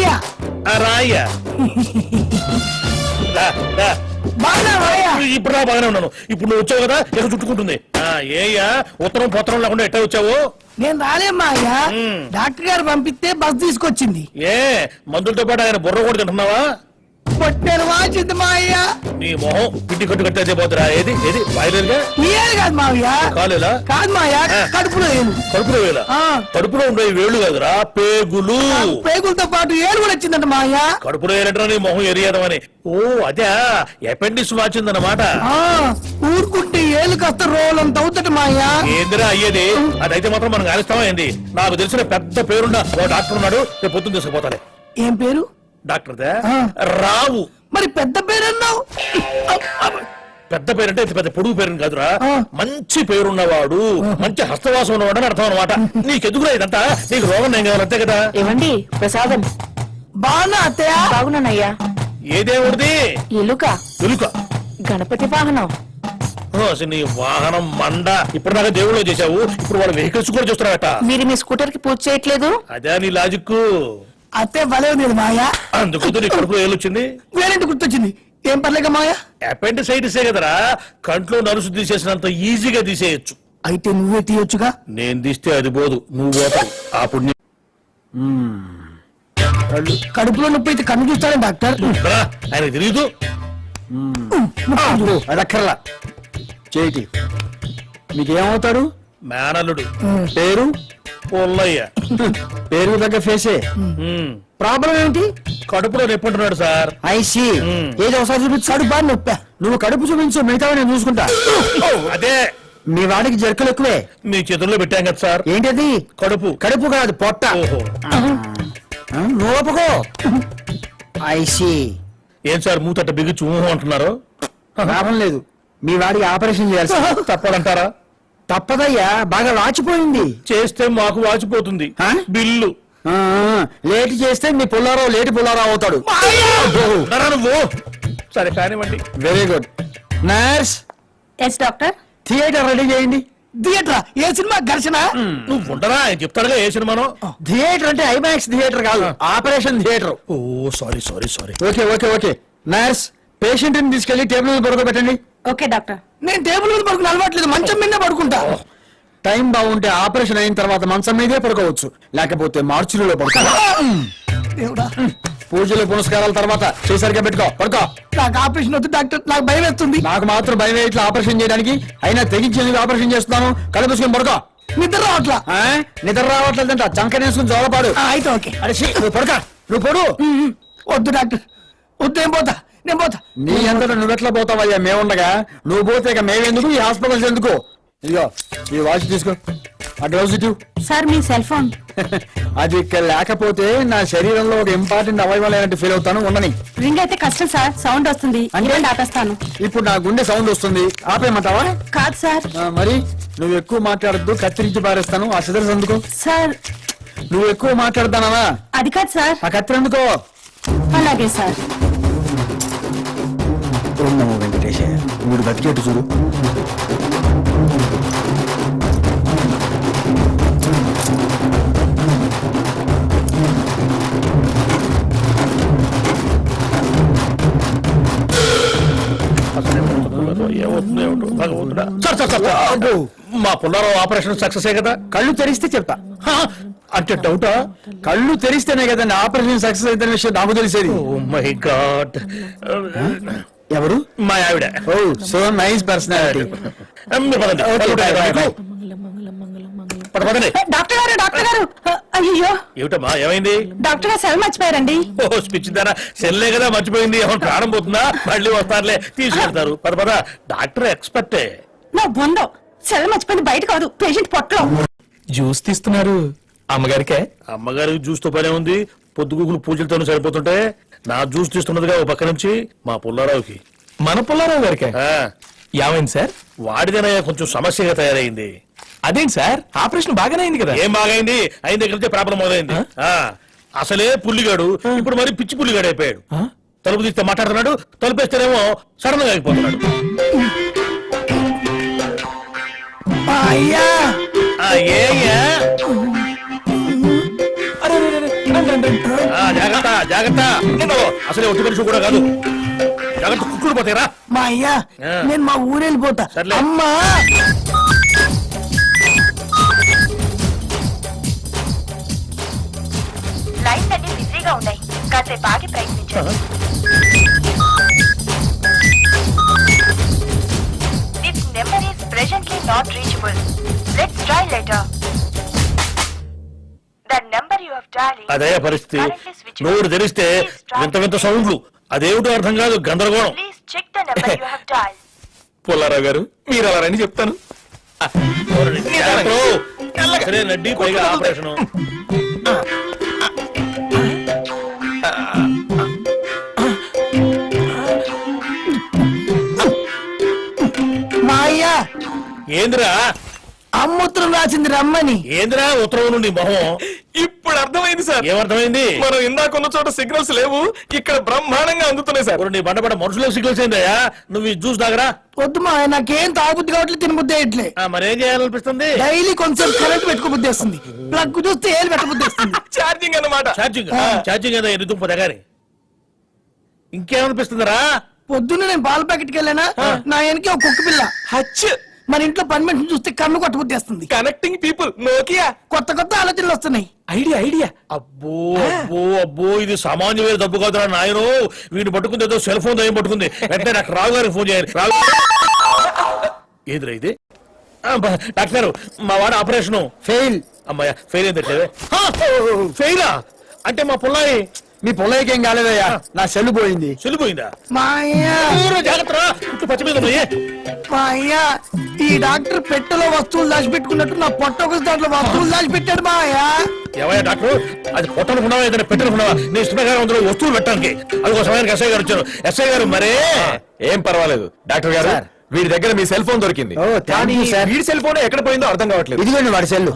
రాయ్యా రాయ్యా ఇప్పుడు రా బాగానే ఉన్నాను. ఇప్పుడు నువ్వు వచ్చావు కదా ఎక్కడ చుట్టుకుంటుంది. ఏయ్యా ఉత్తరం పొత్తరం లేకుండా ఎట్లా వచ్చావు? నేను రాలేమ్మా అయ్యా, డాక్టర్ గారు పంపిస్తే బస్ తీసుకొచ్చింది. ఏ మందులతో పాటు ఆయన బుర్ర కూడా తింటున్నావా? పొట్టేరు వాచింది మా అయ్యా. నీ మొహం పిట్టి కట్టు కట్టే పోతురా. ఏది ఏది వాయిలేరుగా? ఏది కాదు మావయ్య. కాలేలా? కాదు మావయ్య, కడుపులో ఏలు. కడుపులో వేలా? కడుపులో ఉండే వేళ్ళు కాదురా, పేగులు. పేగులతో పాటు ఏలు కూడా వచ్చిందంట మావయ్య. కడుపులో ఏలంటే నీ మొహం ఎరియదమని. ఓ అదే అపెండిక్స్ వాచిందన్నమాట. ఊరుకుంటే ఏలు కాస్త రోలంత అవుతట మావయ్య. ఏందిరా అయ్యేది? అదైతే మాత్రం మనం కానిస్తామా ఏంది? నాకు తెలిసిన పెద్ద పేరున్న ఓ డాక్టర్ ఉన్నాడు, రేపు పొద్దున్న తీసుకుపోతానే. ఏం పేరు? డాక్టర్ రావు. మరి పెద్ద పేరు అన్నావు? పెద్ద పేరంటే పెద్ద పొడుగు పేరు కాదురా, మంచి పేరున్నవాడు, మంచి హస్తవాసం ఉన్నవాడు అని అర్థం అనమాట. నీకెందుకురా ఇదంతా? నీకు రోగం ఏం కావాలి అంతే కదా. ఏమండి ప్రసాదం? బాగున్నా అత్తయ్య. బాగున్నానయ్యా. ఏదేవుడిది? ఎలుక. ఎలుక? గణపతి వాహనం. నీ వాహనం మండ. ఇప్పుడు దాకా దేవుళ్ళు చేశావు, ఇప్పుడు వాళ్ళ వెహికల్స్ కూడా చూస్తున్నారట. మీరు మీ స్కూటర్ కి పూజ చేయట్లేదు? అదే నీ లాజిక్. అత్తే భలే ఉంది మాయా. అందుకు నీ కడుపులో ఏలొచ్చింది. వేరేంటి గుర్తొచ్చింది? ఏం పర్లేక మాయా? అపెండిసైటిసే కదరా, కంట్లో నలుసు తీసేసినంత ఈజీగా తీసేయచ్చు. అయితే నువ్వే తీయొచ్చుగా. నేను తీస్తే అది పోదు, నువ్వు పోతావు. ఆ పుణ్యం. కడుపులో నొప్పి అయితే కన్ను చూస్తాడే డాక్టర్. ఆయన తెలియదు. అదక్కర్లా చేతి. మీకేమవుతాడు? మేనల్లుడు. పేరు? పొల్లయ్య. పేరు దగ్గర ఫేసే. ప్రాబ్లం ఏంటి? కడుపులో నొప్పుంటున్నాడు సార్. ఐసి ఏదో ఒకసారి చూపించు. కడుపు బాగా నొప్పా. నువ్వు కడుపు చూపించు, మిగతా నేను చూసుకుంటా. అదే మీ వాడికి జర్కులు ఎక్కువే. మీ చేతుల్లో పెట్టాం కదా సార్. ఏంటది? కడుపు. కడుపు కాదు, పొట్ట. నువ్వు ఒప్పుకో. ఐసి. ఏం సార్ మూతట్ట బిగించి అంటున్నారు? లాభం లేదు, మీ వాడికి ఆపరేషన్ చేయాల్సి. తప్పదంటారా? తప్పదయ్యా, బాగా వాచిపోయింది. చేస్తే మాకు వాచిపోతుంది బిల్లు. లేట్ చేస్తే మీ పుల్లారావు లేటి పుల్లారావు అవుతాడు. నువ్వు సరే కానివ్వండి. Very good. Nurse. Yes doctor. Theatre ready చేయండి. థియేటర్? ఏ సినిమా? ఘర్షణ? నువ్వు ఉండరా, ఆయన చెప్తాడుగా ఏ సినిమానో. థియేటర్ అంటే ఐమాక్స్ థియేటర్ కాదు, operation theatre. Oh sorry sorry sorry. Okay okay okay. Nurse, patient ని తీసుకెళ్లి టేబుల్ మీద పడుకోబెట్టండి. Okay doctor. నేను టేబుల్ మీద పడుకుని అలవాట్లేదు, మంచం మీద పడుకుంటా. టైం బాగుంటే ఆపరేషన్ అయిన తర్వాత మంచం మీదే పడుకోవచ్చు, లేకపోతే మార్చులో పడుకో. పూజలు పునస్కారాల తర్వాత చేసరిగా పెట్టుకో, పడుకో. నాకు ఆపరేషన్ వద్దు డాక్టర్, నాకు భయం వేస్తుంది. నాకు మాత్రం భయం ఇట్లా ఆపరేషన్ చేయడానికి. అయినా తెగించి ఆపరేషన్ చేస్తున్నాను, కళ్ళు మూసుకొని పడుకో. నిద్ర రావట్లా. నిద్ర రావట్లేదంట, చంకనేసుకుని జోలపాడు. అయితే ఓకే. అరే నువ్వు పడుకో, నువ్వు పడు. వద్దు డాక్టర్, వద్దు. ఏం పోతా, నేను పోతా. నీ అంతటా నువ్వెట్లా పోతావయ్యా, మేముండగా. నువ్వు పోతే ఇక మేమెందుకు, ఈ హాస్పిటల్స్ ఎందుకు? ఇదిగో ఈ వాచ్ తీసుకో, ఆ గ్లౌజ్ ఇటు. సార్ మీ సెల్ ఫోన్. అది ఇక్కడ లేకపోతే నా శరీరంలో ఒక ఇంపార్టెంట్ అవయవం లేనట్టు ఫీల్ అవుతాను. ఉండని. రింగ్ అయితే కష్టం సార్, సౌండ్ వస్తుంది. అంటే ఆపేస్తాను. ఇప్పుడు నా గుండె సౌండ్ వస్తుంది, ఆపేయమంటావా? కాదు సార్. మరి నువ్వు ఎక్కువ మాట్లాడద్దు, కత్తిరించి పారేస్తాను. ఆ సిదర్స్ ఎందుకు సార్? నువ్వు ఎక్కువ మాట్లాడతానవా? అది కాదు సార్. ఆ కత్తి ఎందుకో? అలాగే సార్. వెంకటేశ, వీడు బతికేట్టు చూడు. మా పుల్లారావు ఆపరేషన్ సక్సెస్ కదా? కళ్ళు తెరిస్తే చెప్తా. అంటే డౌటా? కళ్ళు తెరిస్తేనే కదండి ఆపరేషన్ సక్సెస్ అయితే విషయం నాకు తెలిసేది. Oh my god. ఎవరు? మా ఆవిడ. Oh so nice personality. Doctor గారు, డాక్టర్ గారు. అయ్యో ఏమిటమ్మా, ఏమైంది? డాక్టర్ గారు సెల్ మర్చిపోయారండి. ఓ స్పిచ్ దారా, సెల్లే కదా మర్చిపోయింది. ఏమన్నా ప్రాణం పోతుందా? మళ్ళీ వస్తారులే, తీసుకెళ్తారు. పద పద, డాక్టర్ ఎక్స్పర్టే. నా బొందో సెల్ మర్చిపోయింది, బయట కాదు, పేషెంట్ పొట్టలో. జ్యూస్ తీస్తున్నారు అమ్మగారికే? అమ్మగారికి జ్యూస్ తో పనే ఉంది, పొద్దుగుకులు పూజలతోనే సరిపోతుంటే. నా జ్యూస్ తీస్తున్నదిగా ఓ పక్క నుంచి మా పుల్లారావుకి. మన పుల్లారావు గారికే? ఏమైంది సార్? వాడిదేనయ్యా కొంచెం సమస్యగా తయారైంది. అదేంటి సార్, ఆపరేషన్ బాగానే అయింది కదా? ఏం బాగైంది? అయిన దగ్గర ప్రాబ్లం మొదలైంది. అసలే పుల్లిగాడు, ఇప్పుడు మరి పిచ్చి పుల్లిగాడు అయిపోయాడు. తలుపు తీస్తే మాట్లాడుతున్నాడు, తలుపేస్తేనేమో సడన్ గా అయిపోతున్నాడు. అయ్యా అరే జాగ్రత్త జాగ్రత్త అసలే ఒట్టి మనిషి కూడా కాదు జాగ్రత్త కుక్కుడు పోతారా మా అయ్యా ఆ. నేను మా ఊరు వెళ్ళిపోతా సర్లే. అమ్మా లైన్స్ అన్ని బిజీగా ఉన్నాయి కాసేపు ఆగి ప్రయత్నించండి this number is presently not reachable let's try letter the number you have dialled అదే పరిస్థితి నోరు తెరిస్తే వింత వింత సౌండ్లు అదేమిటో అర్థం కాదు గందరగోళం please check the number you have dialled Pullarao గారు మీరు అలా రండి చెప్తాను జాగ్రత్త. సరే నడ్డి పైగా ఆపరేషన్ మా అయ్యా ఏందిరా అమ్ముత్రం రాసింది రమ్మని ఏందిరా ఉత్తరం నుండి మొహం ఇప్పుడు అర్థమైంది సార్ ఏమర్థమైంది మనం ఇందాక ఉన్న చోట సిగ్నల్స్ లేవు ఇక్కడ బ్రహ్మాండంగా అందుతున్నాయి సార్ నీ బండపడ మనుషులకు సిగ్నల్స్ ఏందయ్యా నువ్వు ఈ జ్యూస్ దాగరా వద్దు మా అయ్య, నాకేం తాగుబుద్ధి కావట్లేదు తినబుద్ధి అయ్యట్లే మరేం చేయాలనిపిస్తుంది డైలీ కొంచెం కరెంట్ పెట్టుకోబుద్ధి వస్తుంది ప్లగ్ చూస్తే ఏలు పెట్టబుద్ధి వస్తుంది ఛార్జింగ్ అన్నమాట ఛార్జింగ్ ఛార్జింగ్ ఏదో ఎన్ని దుంప దగ్గర ఇంకేమనిపిస్తుందిరా పొద్దున్న నేను పాల ప్యాకెట్కి వెళ్ళానా నా వెనక ఒక కుక్క పిల్ల హచ్ మన ఇంట్లో పని మనిషిని చూస్తే కన్ను కొట్టబుద్ధి వస్తుంది కనెక్టింగ్ పీపుల్ నోకియా కొత్త కొత్త ఆలోచనలు వస్తున్నాయి ఐడియా అబ్బో అబ్బో అబ్బో ఇది సామాన్యమైన డబ్బు కాదురా నాయను వీడిని పట్టుకుంది ఏదో సెల్ ఫోన్ దయ్యం పట్టుకుంది వెంటనే నాకు రావు గారికి ఫోన్ చేయాలి రావు ఏదిరా ఇది డాక్టర్ మా వాడు ఆపరేషన్ ఫెయిల్. అమ్మాయ ఫెయిల్ ఏంటంటే ఫెయిలా అంటే మా పుల్లాయి మీ పొలయ్యకి ఏం కాలేదయ్యా నా సెల్లు పోయింది. చెల్లిపోయిందా మా అయ్యా జాగ్రత్త పుట్టు పచ్చి మీద ఉన్నాయి. మా అయ్యా ఈ డాక్టర్ పెట్టెలో వస్తువులు దాచిపెట్టుకున్నట్టు నా పొట్ట ఒక దాంట్లో వస్తువులు దాచిపెట్టాడు మా అయ్యా ఏమయ్యా డాక్టర్ అది పొట్టనుకున్నావా ఏదైనా పెట్టనుకున్నావా నీ ఇష్టప్రకారం అందులో వస్తువులు పెట్టడానికి అది ఒక సమయానికి ఎస్ఐ గారు వచ్చారు ఎస్ఐ గారు మరే ఏం పర్వాలేదు డాక్టర్ గారు సార్. వీడి దగ్గర మీ సెల్ ఫోన్ దొరికింది ఓ, థాంక్ యూ, సార్. వీడి సెల్ ఫోన్ ఎక్కడ పోయిందో అర్థం కావట్లేదు ఇదిగోండి వాడి సెల్లు.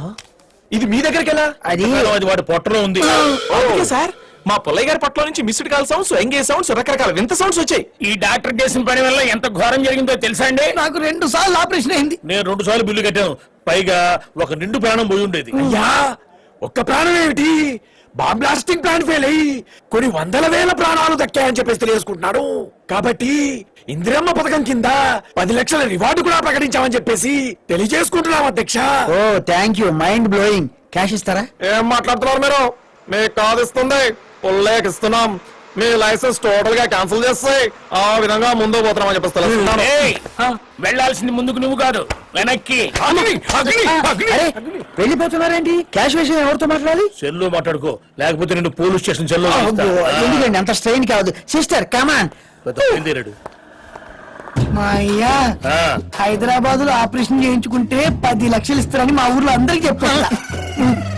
ఇది మీ దగ్గరికి ఎలా అది అది వాడి పొట్టలో ఉంది ఓకే సార్ మా పుల్లయ్య గారి పట్ల నుంచి missed call sounds engage sounds రకరకాల వింత సౌండ్స్ వచ్చాయి ఈ డాక్టర్ చేసిన పని వల్ల ఎంత ఘోరం జరిగిందో తెలుసా అండి నాకు 2 సార్లు ఆపరేషన్ అయింది నేను 2 సార్లు బిల్లు కట్టాను పైగా ఒక నిండు ప్రాణం పోయి ఉండేది అయ్యా ఒక్క ప్రాణం ఏమిటి బాంబ్ బ్లాస్టింగ్ ప్లాన్ ఫెయిల్ అయ్యి కొన్ని వందల వేల ప్రాణాలు దక్కాయని చెప్పేసి తెలియజేసుకుంటున్నాడు కాబట్టి ఇందిరమ్మ పథకం కింద 10 లక్షల రివార్డు కూడా ప్రకటించామని చెప్పేసి తెలియజేసుకుంటున్నాం అధ్యక్ష. Oh thank you mind blowing. Cash ఇస్తారా? ఏం మాట్లాడుతున్నారు మీరు మీకు కాదు ఇస్తుంది పుల్లయ్యకి ఇస్తున్నాం మీ లైసెన్స్ టోటల్ గా క్యాన్సిల్ చేస్తే ఆ విధంగా ముందు పోతున్నామని చెప్పేసి వెళ్లాల్సింది ముందుకు నువ్వు కాదు వెనక్కి అరే వెళ్ళిపోతున్నారేంటి? క్యాష్ విషయం ఎవరితో మాట్లాడాలి? సెల్లో మాట్లాడుకో లేకపోతే నేను పోలీస్ స్టేషన్ సెల్లో అబ్బో, ఎందుకండి అంత స్ట్రెయిన్ కావద్దు. Sister come on. బయలుదేరాడు మా అయ్యా హైదరాబాద్ లో ఆపరేషన్ చేయించుకుంటే 10 లక్షలు ఇస్తారని మా ఊర్లో అందరికి చెప్పారు